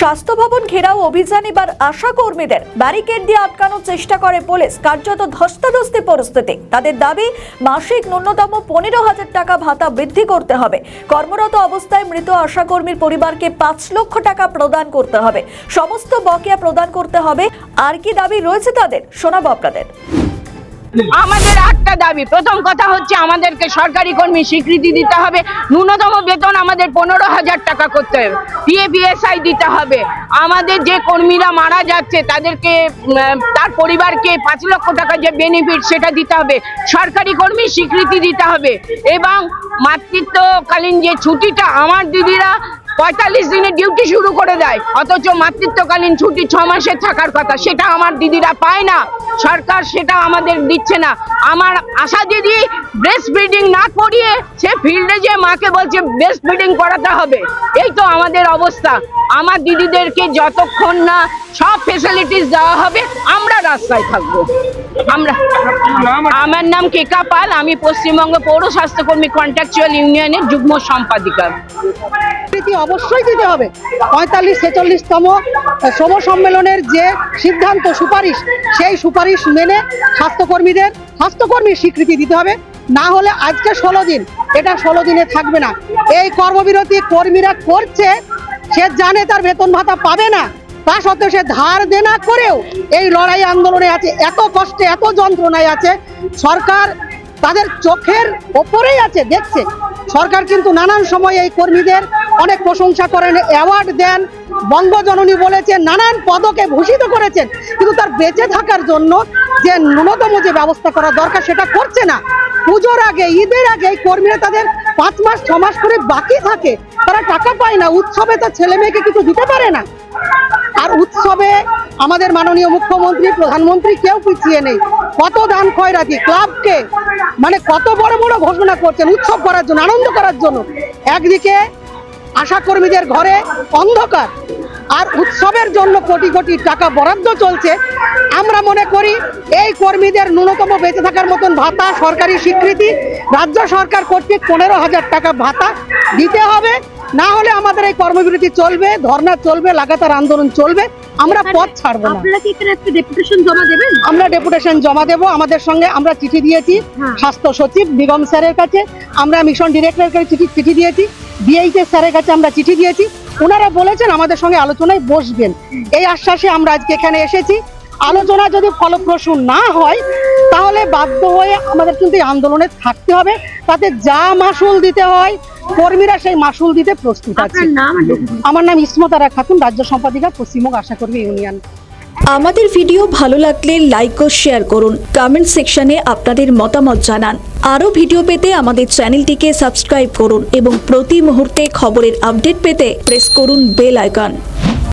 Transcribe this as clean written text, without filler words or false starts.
স্বাস্থ্য ভবন ঘেরাও অভিযান এবার আশা কর্মীদের ব্যারিকেড দিয়ে আটকানোর চেষ্টা করে পুলিশ। কার্যত ধস্তাধস্তি পরিস্থিতি। তাদের দাবি মাসিক ন্যূনতম 15,000 টাকা ভাতা বৃদ্ধি করতে হবে। কর্মরত অবস্থায় মৃত আশা কর্মীর পরিবারকে 5 লক্ষ টাকা প্রদান করতে হবে। সমস্ত বকেয়া প্রদান করতে হবে। আর কি দাবি রয়েছে তাদের, শোনাবো আপনাদের। আমাদের একটা দাবি, প্রথম কথা হচ্ছে আমাদেরকে সরকারি কর্মী স্বীকৃতি দিতে হবে। ন্যূনতম বেতন আমাদের 15,000 টাকা করতে হবে। PFI দিতে হবে। আমাদের যে কর্মীরা মারা যাচ্ছে তাদেরকে, তার পরিবারকে 5 লক্ষ টাকা যে বেনিফিট সেটা দিতে হবে। সরকারি কর্মী স্বীকৃতি দিতে হবে এবং মাতৃত্বকালীন যে ছুটিটা আমার দিদিরা 45 দিনে ডিউটি শুরু করে দেয়, অথচ মাতৃত্বকালীন ছুটি 6 মাসের থাকার কথা, সেটা আমার দিদিরা পায় না। সরকার সেটা আমাদের দিচ্ছে না। আমার আশা দিদি ব্রেস্ট ফিডিং না করিয়ে সে ফিল্ডে যে মাকে বলছে ব্রেস্ট ফিডিং করাতে হবে। এই তো আমাদের অবস্থা। আমার দিদিদেরকে যতক্ষণ না সব ফ্যাসিলিটিস দেওয়া হবে আমরা রাস্তায় থাকবো। আমার নাম কেকা পাল, আমি পশ্চিমবঙ্গ পৌর স্বাস্থ্যকর্মী কন্ট্রাকচুয়াল ইউনিয়নের যুগ্ম সম্পাদিকা। অবশ্যই দিতে হবে। 45-46তম শ্রম সম্মেলনের যে সিদ্ধান্ত সুপারিশ, সেই সুপারিশ মেনে স্বাস্থ্যকর্মীর স্বীকৃতি দিতে হবে। না হলে আজকে 16 দিন, এটা 16 দিনে থাকবে না। এই কর্মবিরতি কর্মীরা করছে, সে জানে তার বেতন ভাতা পাবে না, তা সত্ত্বেও সে ধার দেনা করেও এই লড়াই আন্দোলনে আছে, এত কষ্টে এত যন্ত্রণায় আছে। সরকার তাদের চোখের ওপরেই আছে, দেখছে। সরকার কিন্তু নানান সময় এই কর্মীদের অনেক প্রশংসা করেন, অ্যাওয়ার্ড দেন, বঙ্গজননী বলেছেন, নানান পদকে ভূষিত করেছেন, কিন্তু তার বেঁচে থাকার জন্য যে ন্যূনতম যে ব্যবস্থা করা দরকার সেটা করছে না। পুজোর আগে, ঈদের আগে কর্মীরা তাদের 5 মাস 6 মাস করে বাকি থাকে, তারা টাকা পায় না। উৎসবে তার ছেলে মেয়েকে কিছু দিতে পারে না। আর উৎসবে আমাদের মাননীয় মুখ্যমন্ত্রী, প্রধানমন্ত্রী কেউ পিছিয়ে নেই। কত দান খয়রাতি ক্লাবকে, মানে কত বড় বড় ঘোষণা করছেন উৎসব করার জন্য, আনন্দ করার জন্য। একদিকে আশা কর্মীদের ঘরে অন্ধকার, আর উৎসবের জন্য কোটি কোটি টাকা বরাদ্দ চলছে। আমরা মনে করি এই কর্মীদের ন্যূনতম বেঁচে থাকার মতন ভাতা, সরকারি স্বীকৃতি রাজ্য সরকার কর্তৃক 15,000 টাকা ভাতা দিতে হবে। না হলে আমাদের এই কর্মবিরতি চলবে, ধর্ণা চলবে, লাগাতার আন্দোলন চলবে। আমরা পথ ছাড়বো না। আপনারা কি এখানে একটা ডেপুটেশন জমা দেবেন? আমরা ডেপুটেশন জমা দেব। আমাদের সঙ্গে আমরা চিঠি দিয়েছি স্বাস্থ্য সচিব নিগম স্যারের কাছে, আমরা মিশন ডিরেক্টরের কাছে চিঠি দিয়েছি, DHS স্যারের কাছে আমরা চিঠি দিয়েছি। ওনারা বলেছেন আমাদের সঙ্গে আলোচনায় বসবেন। এই আশ্বাসে আমরা আজকে এখানে এসেছি। আলোচনা যদি ফলপ্রসূ না হয় তাহলে বাধ্য হয়ে আমাদের কিন্তু এই আন্দোলনে থাকতে হবে। তাতে যা মাসুল দিতে হয় কর্মীরা সেই মাসুল দিতে প্রস্তুত আছে। আমার নাম ইসমতারা খাতুন, রাজ্য সম্পাদিকা, পশ্চিমবঙ্গ আশা কর্মী ইউনিয়ন। আমাদের ভিডিও ভালো লাগলে লাইক ও শেয়ার করুন। কমেন্ট সেকশনে আপনাদের মতামত জানান। আরও ভিডিও পেতে আমাদের চ্যানেলটিকে সাবস্ক্রাইব করুন এবং প্রতি মুহূর্তে খবরের আপডেট পেতে প্রেস করুন বেল আইকন।